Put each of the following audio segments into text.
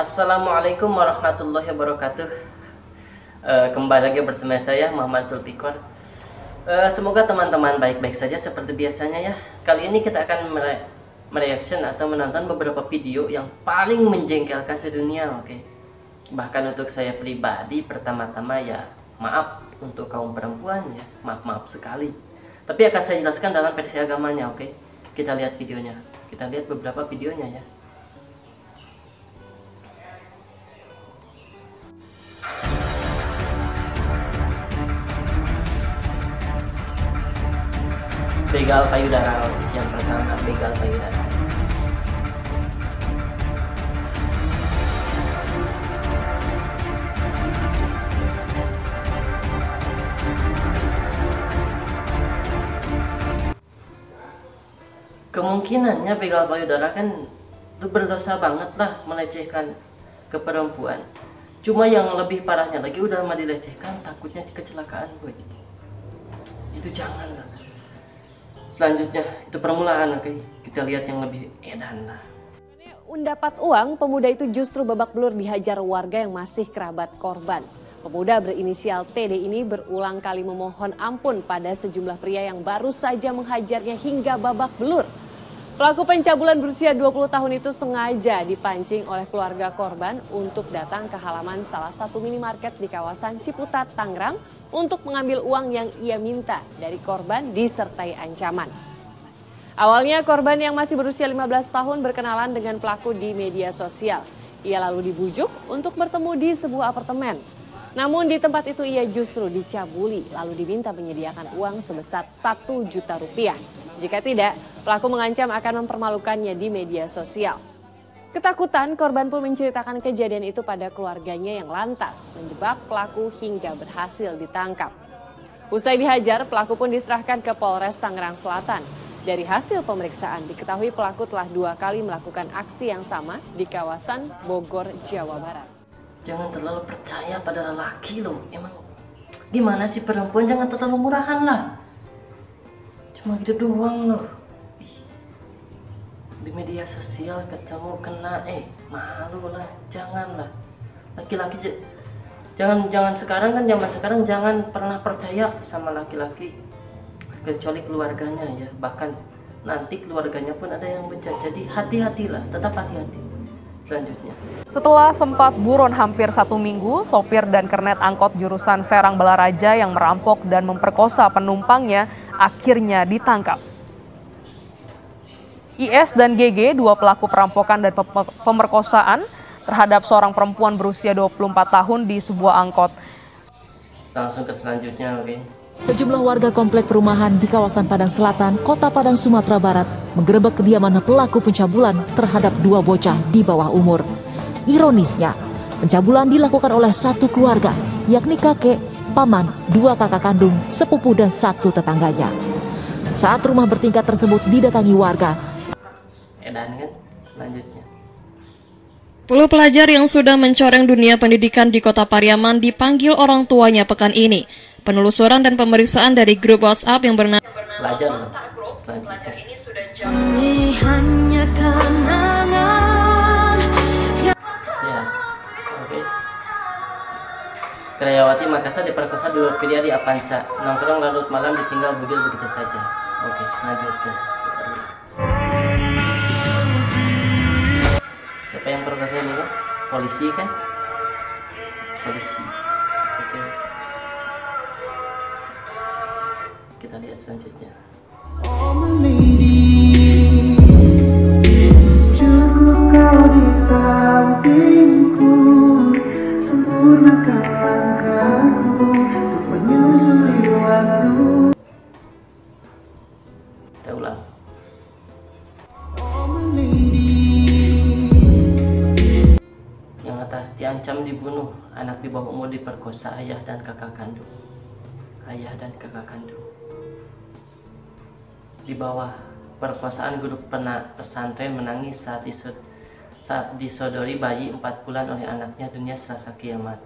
Assalamualaikum warahmatullahi wabarakatuh. Kembali lagi bersama saya Muhammad Zulfikar. Semoga teman-teman baik-baik saja seperti biasanya ya. Kali ini kita akan mereaction atau menonton beberapa video yang paling menjengkelkan sedunia, oke. Bahkan untuk saya pribadi, pertama-tama ya maaf untuk kaum perempuan ya, maaf sekali. Tapi akan saya jelaskan dalam versi agamanya, oke. Kita lihat videonya. Kita lihat beberapa videonya ya. Begal payudara, yang pertama begal payudara. Kemungkinannya begal payudara kan itu berdosa banget lah, melecehkan ke perempuan. Cuma yang lebih parahnya lagi, udah mau dilecehkan takutnya kecelakaan, boy. Itu jangan lah. Selanjutnya itu permulaan, oke. Kita lihat yang lebih edan lah. Mendapat uang, pemuda itu justru babak belur dihajar warga yang masih kerabat korban. Pemuda berinisial TD ini berulang kali memohon ampun pada sejumlah pria yang baru saja menghajarnya hingga babak belur. Pelaku pencabulan berusia 20 tahun itu sengaja dipancing oleh keluarga korban untuk datang ke halaman salah satu minimarket di kawasan Ciputat, Tangerang untuk mengambil uang yang ia minta dari korban disertai ancaman. Awalnya korban yang masih berusia 15 tahun berkenalan dengan pelaku di media sosial. Ia lalu dibujuk untuk bertemu di sebuah apartemen. Namun di tempat itu ia justru dicabuli lalu diminta menyediakan uang sebesar 1 juta rupiah. Jika tidak, pelaku mengancam akan mempermalukannya di media sosial. Ketakutan, korban pun menceritakan kejadian itu pada keluarganya yang lantas menjebak pelaku hingga berhasil ditangkap. Usai dihajar, pelaku pun diserahkan ke Polres Tangerang Selatan. Dari hasil pemeriksaan, diketahui pelaku telah 2 kali melakukan aksi yang sama di kawasan Bogor, Jawa Barat. Jangan terlalu percaya pada lelaki loh. Emang gimana sih perempuan, jangan terlalu murahan lah. Cuma gitu doang loh. Di media sosial ketemu kena malu lah, janganlah. Laki-laki jangan sekarang kan, zaman sekarang jangan pernah percaya sama laki-laki kecuali keluarganya ya. Bahkan nanti keluarganya pun ada yang benci. Jadi hati-hatilah, tetap hati-hati. Selanjutnya, setelah sempat buron hampir 1 minggu, sopir dan kernet angkot jurusan Serang Balaraja yang merampok dan memperkosa penumpangnya akhirnya ditangkap. IS dan GG, 2 pelaku perampokan dan pemerkosaan terhadap seorang perempuan berusia 24 tahun di sebuah angkot. langsung ke selanjutnya, oke. Sejumlah warga komplek perumahan di kawasan Padang Selatan, Kota Padang, Sumatera Barat, menggerebek kediaman pelaku pencabulan terhadap 2 bocah di bawah umur. Ironisnya, pencabulan dilakukan oleh satu keluarga, yakni kakek, paman, 2 kakak kandung, sepupu, dan 1 tetangganya. Saat rumah bertingkat tersebut didatangi warga, Edan kan, selanjutnya. 10 pelajar yang sudah mencoreng dunia pendidikan di Kota Pariaman dipanggil orang tuanya pekan ini. Penelusuran dan pemeriksaan dari grup WhatsApp yang bernama Pelajar loh. Selanjutnya. ini sudah Ya, oke. Karyawati Makassar diperkosa 2 pria di Avanza. Nongkrong larut malam ditinggal bugil begitu saja. Oke, selanjutnya. Siapa yang perkosa ini kan? Polisi kan? Polisi. Oke. Kita lihat selanjutnya. Cukup kau di sampingku, sempurnakan langkahku untuk menyusuri waktu. Kita ulang. Yang atas diancam dibunuh, anak di bawah umur diperkosa ayah dan kakak kandung. Ayah dan kakak kandung. Di bawah perkosaan, guru pesantren menangis saat disodori bayi 4 bulan oleh anaknya dunia Selasa kiamat.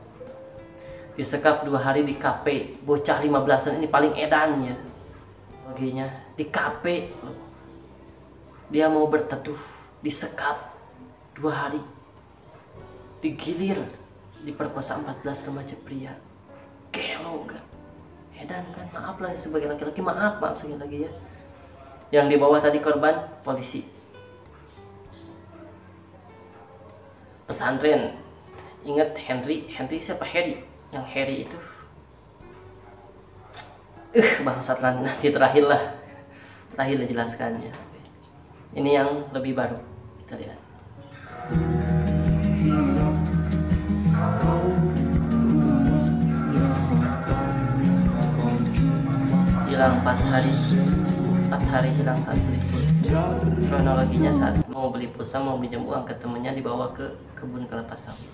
Disekap 2 hari di KP, bocah 15-an ini paling edan ya. Baginya di KP, dia mau berteduh, disekap 2 hari. digilir diperkosa 14 remaja pria. Gelo gak? Edan kan? Maaf lah sebagai laki-laki, maaf sekali lagi ya. Yang di bawah tadi korban polisi. Pesantren. Ingat Henry siapa? Harry. Yang Harry itu bangsat lah, nanti terakhir jelaskannya. Ini yang lebih baru, kita lihat. Hilang 4 hari hilang saat beli pulsa. Kronologinya saat mau beli pulsa, mau pinjam uang ke temennya, dibawa ke kebun kelapa sawit.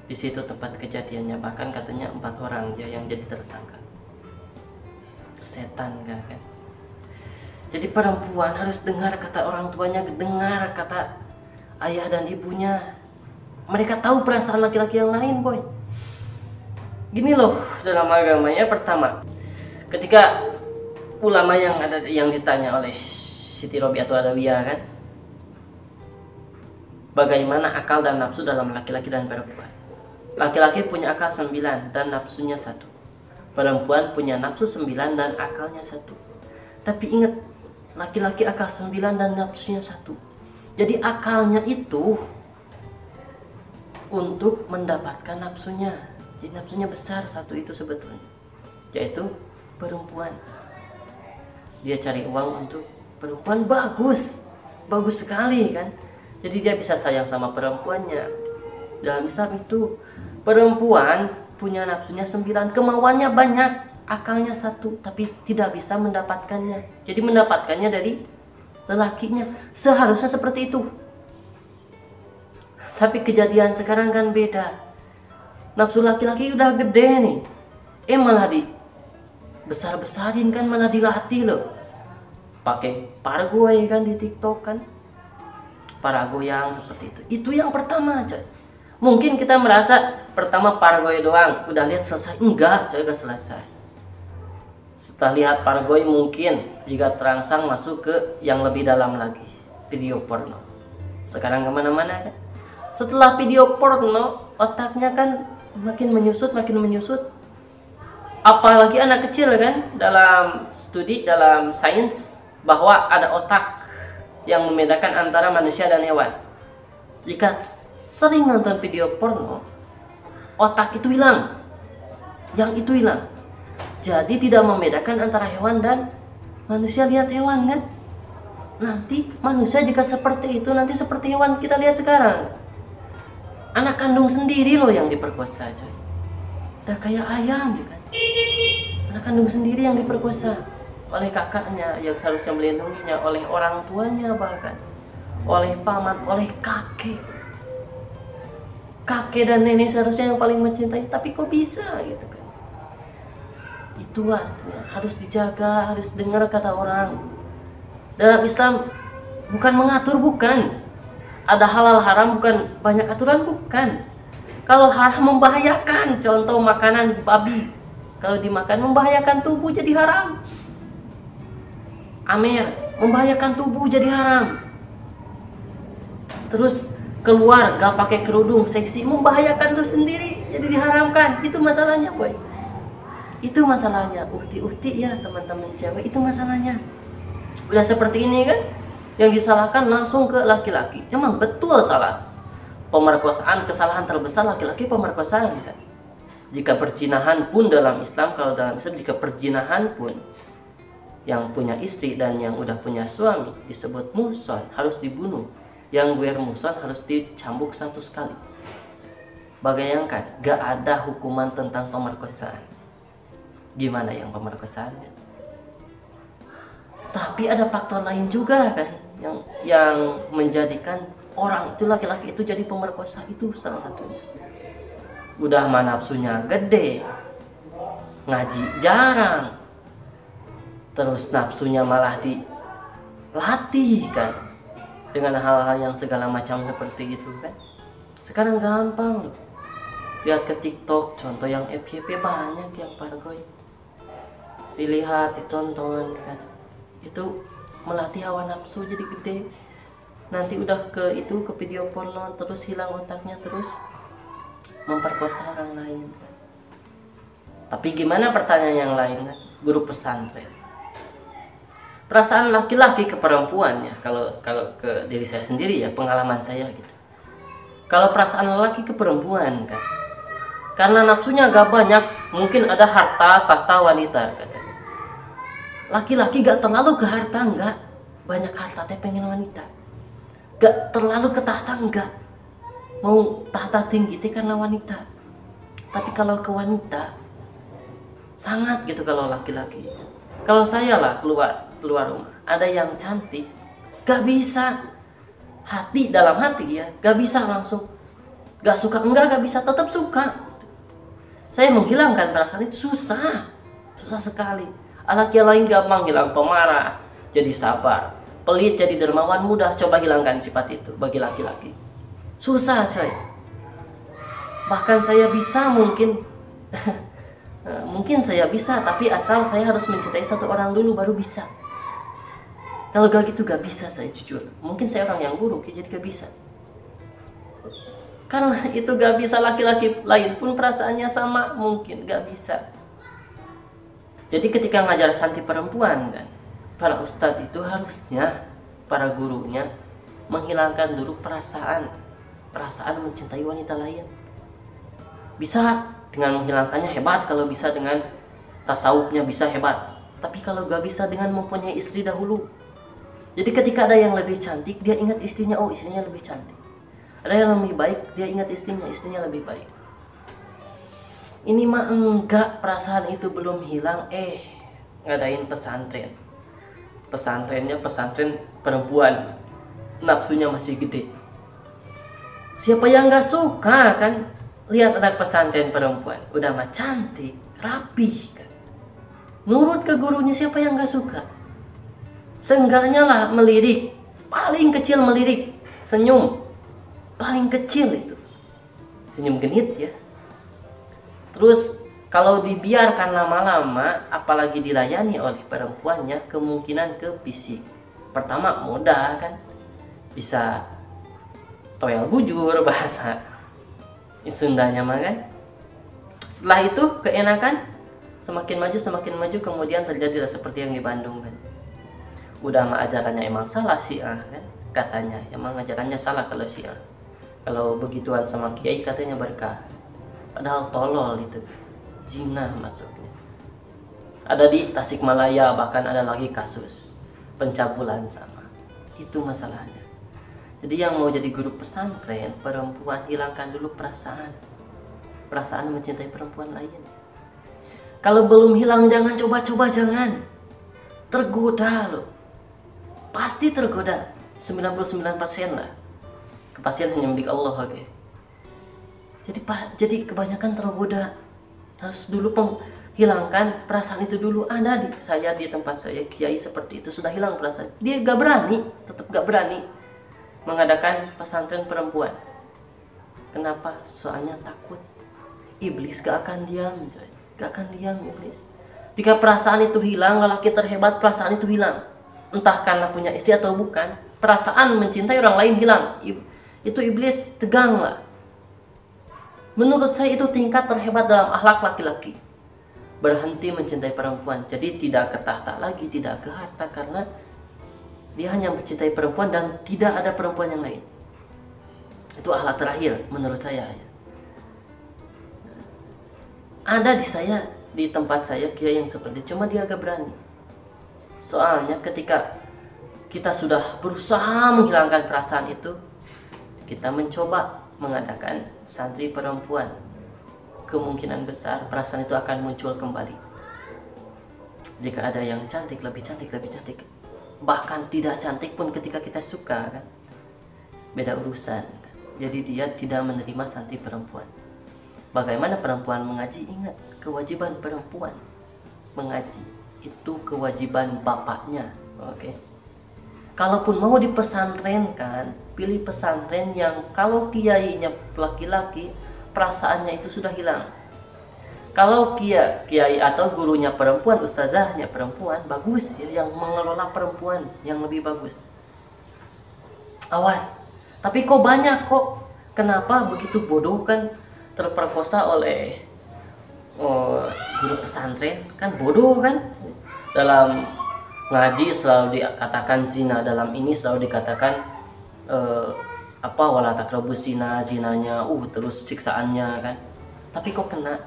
Di situ tempat kejadiannya, bahkan katanya 4 orang aja yang jadi tersangka. Setan gak kan? Jadi perempuan harus dengar kata orang tuanya, dengar kata ayah dan ibunya. Mereka tahu perasaan laki-laki yang lain, boy. Gini loh dalam agamanya, pertama, ketika ulama yang ditanya oleh Siti Robiatul Adawiyah kan, bagaimana akal dan nafsu dalam laki-laki dan perempuan. Laki-laki punya akal 9 dan nafsunya 1. Perempuan punya nafsu 9 dan akalnya 1. Tapi ingat, laki-laki akal 9 dan nafsunya 1. Jadi akalnya itu untuk mendapatkan nafsunya. Jadi nafsunya besar 1 itu sebetulnya, yaitu perempuan. Dia cari uang untuk perempuan, bagus sekali kan. Jadi dia bisa sayang sama perempuannya. Dalam Islam itu perempuan punya nafsunya 9, kemauannya banyak, akalnya 1, tapi tidak bisa mendapatkannya. Jadi mendapatkannya dari lelakinya. Seharusnya seperti itu. Tapi kejadian sekarang kan beda. Nafsu laki-laki udah gede nih, malah besar-besarin kan, malah dilatih loh. Pakai paragoy kan di TikTok kan, paragoyang seperti itu. Itu yang pertama coy. Mungkin kita merasa pertama paragoy doang, udah lihat selesai. Enggak coy, gak selesai. Setelah lihat paragoy mungkin jika terangsang masuk ke yang lebih dalam lagi, video porno. Sekarang kemana-mana kan. Setelah video porno, otaknya kan makin menyusut. Apalagi anak kecil kan, dalam studi, dalam sains, bahwa ada otak yang membedakan antara manusia dan hewan. Jika sering nonton video porno, otak itu hilang, yang itu hilang. Jadi tidak membedakan antara hewan dan manusia. Lihat hewan kan, nanti manusia jika seperti itu, nanti seperti hewan kita lihat sekarang. Anak kandung sendiri loh yang diperkosa coy. Udah kayak ayam kan. Anak kandung sendiri yang diperkosa oleh kakaknya yang seharusnya melindunginya, oleh orang tuanya, bahkan oleh paman, oleh kakek. Kakek dan nenek seharusnya yang paling mencintai, tapi kok bisa gitu kan. Itu artinya harus dijaga, harus dengar kata orang. Dalam Islam bukan mengatur, bukan. Ada halal haram, bukan banyak aturan, bukan. Kalau haram membahayakan, contoh makanan babi, kalau dimakan membahayakan tubuh jadi haram. Amer membahayakan tubuh jadi haram. Terus keluar gak pakai kerudung seksi, membahayakan lu sendiri jadi diharamkan. Itu masalahnya boy, itu masalahnya. Uhti ya teman-teman cewek, itu masalahnya. Udah seperti ini kan, yang disalahkan langsung ke laki-laki. Emang betul salah. Pemerkosaan, kesalahan terbesar laki-laki pemerkosaan kan. Jika perzinahan pun dalam Islam, kalau dalam Islam jika perzinahan pun, yang punya istri dan yang udah punya suami disebut muhsan, harus dibunuh. Yang gue muhsan harus dicambuk 100 kali. Bayangkan, gak ada hukuman tentang pemerkosaan. Gimana yang pemerkosaan kan? Tapi ada faktor lain juga kan, yang menjadikan orang itu, laki-laki itu jadi pemerkosa. Itu salah satunya. Udah mah nafsunya gede, ngaji jarang, terus nafsunya malah dilatih kan dengan hal-hal yang segala macam seperti itu kan. Sekarang gampang loh, lihat ke TikTok contoh yang FYP banyak yang paragoy, dilihat, ditonton kan. Itu melatih hawa nafsu jadi gede. Nanti udah ke video porno, terus hilang otaknya, terus memperkosa orang lain. Tapi gimana pertanyaan yang lain kan? Guru pesantren. Perasaan laki-laki ke perempuan ya, kalau ke diri saya sendiri ya, pengalaman saya gitu. Kalau perasaan laki ke perempuan kan, karena nafsunya agak banyak, mungkin ada harta, tahta, wanita katanya. Laki-laki gak terlalu ke harta, enggak. Banyak harta teh pengen wanita. Gak terlalu ke tahta, enggak. Mau tahta tinggi teh karena wanita. Tapi kalau ke wanita sangat gitu kalau laki-laki. Kalau saya lah keluar rumah, ada yang cantik, gak bisa hati dalam hati ya, gak bisa langsung gak suka, gak bisa, tetap suka. Saya menghilangkan perasaan itu susah sekali. Laki lain gampang hilang, pemarah jadi sabar, pelit jadi dermawan, mudah. Coba hilangkan sifat itu bagi laki-laki, susah coy. Bahkan saya bisa mungkin mungkin saya bisa, tapi asal saya harus mencintai satu orang dulu baru bisa. Kalau gak gitu gak bisa saya, jujur. Mungkin saya orang yang buruk ya, jadi gak bisa. Karena itu gak bisa, laki-laki lain pun perasaannya sama, mungkin gak bisa. Jadi ketika ngajar santri perempuan kan, para ustadz itu harusnya, para gurunya menghilangkan dulu perasaan mencintai wanita lain. Bisa dengan menghilangkannya hebat, kalau bisa dengan tasawufnya bisa hebat. Tapi kalau gak bisa dengan mempunyai istri dahulu. Jadi ketika ada yang lebih cantik, dia ingat istrinya, oh istrinya lebih cantik. Ada yang lebih baik, dia ingat istrinya lebih baik. Ini mah enggak, perasaan itu belum hilang, ngadain pesantren. Pesantrennya pesantren perempuan, nafsunya masih gede. Siapa yang gak suka kan? Lihat anak pesantren perempuan, udah mah cantik, rapih kan. Nurut ke gurunya, siapa yang gak suka? Seenggaknya lah melirik, paling kecil melirik, senyum, paling kecil itu. Senyum genit ya. Terus kalau dibiarkan lama-lama, apalagi dilayani oleh perempuannya, kemungkinan ke fisik. Pertama mudah kan, bisa toel bujur bahasa Sundanya mah kan. Setelah itu keenakan, semakin maju kemudian terjadilah seperti yang di Bandung kan. Udah mah ajarannya emang salah Syiah kan, katanya emang ajarannya salah kalau Syiah. Kalau begituan sama kiai katanya berkah, padahal tolol itu, zina masuknya. Ada di Tasikmalaya, bahkan ada lagi kasus pencabulan sama. Itu masalahnya. Jadi yang mau jadi guru pesantren perempuan, hilangkan dulu perasaan mencintai perempuan lain. Kalau belum hilang jangan coba-coba, jangan. Tergoda loh, pasti tergoda, 99% lah. Kepastian hanya milik Allah, oke. Jadi kebanyakan tergoda. Harus dulu hilangkan perasaan itu dulu. Ada di tempat saya kiai seperti itu, sudah hilang perasaan. Dia gak berani, tetap gak berani mengadakan pesantren perempuan. Kenapa? Soalnya takut. Iblis gak akan diam, coy. Gak akan diam iblis. Jika perasaan itu hilang, lelaki terhebat perasaan itu hilang. Entah karena punya istri atau bukan, perasaan mencintai orang lain hilang. Itu iblis tegang lah. Menurut saya itu tingkat terhebat dalam akhlak laki-laki. Berhenti mencintai perempuan. Jadi tidak ke tahta lagi, tidak ke harta, karena dia hanya mencintai perempuan dan tidak ada perempuan yang lain. Itu akhlak terakhir menurut saya ya. Ada di tempat saya kiai yang seperti itu, cuma dia agak berani. Soalnya ketika kita sudah berusaha menghilangkan perasaan itu, kita mencoba mengadakan santri perempuan, kemungkinan besar perasaan itu akan muncul kembali. Jika ada yang cantik, lebih cantik, bahkan tidak cantik pun ketika kita suka kan, beda urusan kan? Jadi dia tidak menerima santri perempuan. Bagaimana perempuan mengaji? Ingat, kewajiban perempuan mengaji itu kewajiban bapaknya, oke? Kalaupun mau dipesantrenkan, pilih pesantren yang kalau kiainya laki-laki, perasaannya itu sudah hilang. Kalau kiai atau gurunya perempuan, ustazahnya perempuan, bagus ya, yang mengelola perempuan yang lebih bagus. Awas, tapi kok banyak kok, kenapa begitu bodoh kan? terperkosa oleh guru pesantren, kan bodoh kan. Dalam ngaji selalu dikatakan zina, dalam ini selalu dikatakan wala taqrabuz zina, zinanya terus siksaannya kan. Tapi kok kena,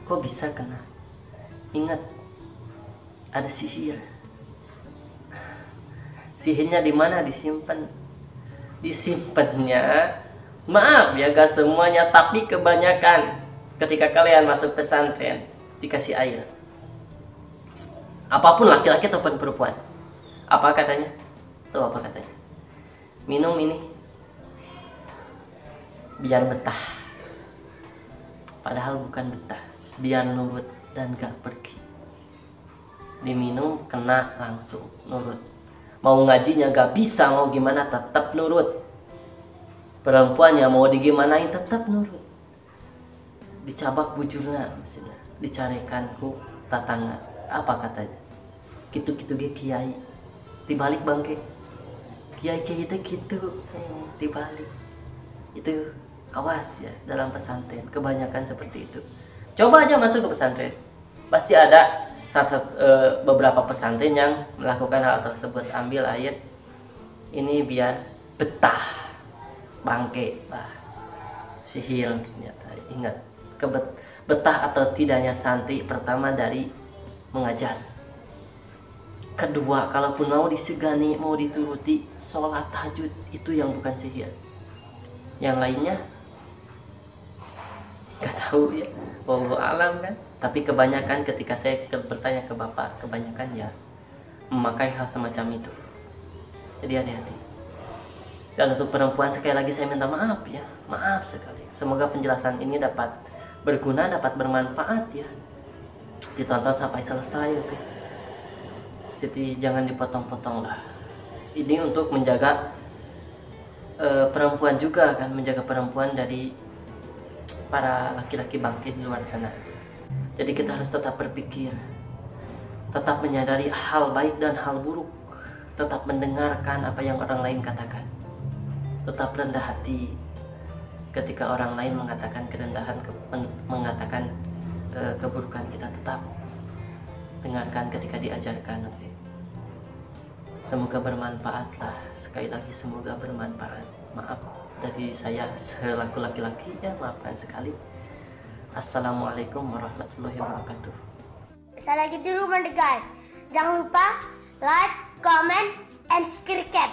kok bisa kena. Ingat, ada sihir. Sihirnya di mana disimpan? Disimpannya, maaf ya gak semuanya, tapi kebanyakan ketika kalian masuk pesantren dikasih air. Apapun, laki-laki ataupun perempuan. Apa katanya? Tuh apa katanya? Minum ini biar betah. Padahal bukan betah, biar nurut dan gak pergi. Diminum kena langsung nurut. Mau ngajinya gak bisa, mau gimana tetap nurut. Perempuannya mau digimanain tetap nurut. Dicabak bujurna maksudnya, dicarikan ku tatangga. Apa katanya? Gitu-gitu ge kiai. Dibalik bangke. Kiai-kiai itu gitu, dibalik. Itu awas ya, dalam pesantren kebanyakan seperti itu. Coba aja masuk ke pesantren, pasti ada beberapa pesantren yang melakukan hal tersebut. Ambil air ini biar betah, bangke lah. Sihir ternyata. Ingat, betah atau tidaknya santri pertama dari mengajar. Kedua, kalaupun mau disegani, mau dituruti, sholat tahajud itu yang bukan sihir. Yang lainnya gak tahu ya, wallahu alam kan. Tapi kebanyakan ketika saya bertanya ke bapak, kebanyakan ya memakai hal semacam itu. Jadi hati-hati. Dan untuk perempuan sekali lagi saya minta maaf ya, maaf sekali. Semoga penjelasan ini dapat berguna, dapat bermanfaat ya. Ditonton sampai selesai, oke. Jadi jangan dipotong-potong lah. Ini untuk menjaga perempuan juga kan, menjaga perempuan dari para laki-laki bangkit di luar sana. Jadi kita harus tetap berpikir, tetap menyadari hal baik dan hal buruk, tetap mendengarkan apa yang orang lain katakan, tetap rendah hati ketika orang lain mengatakan kerendahan, mengatakan keburukan, kita tetap dengarkan ketika diajarkan. Okay. Semoga bermanfaat lah. Sekali lagi semoga bermanfaat. Maaf dari saya selaku laki-laki ya, maafkan sekali. Assalamualaikum warahmatullahi wabarakatuh. Saya lagi dulu guys. Jangan lupa like, comment, and subscribe.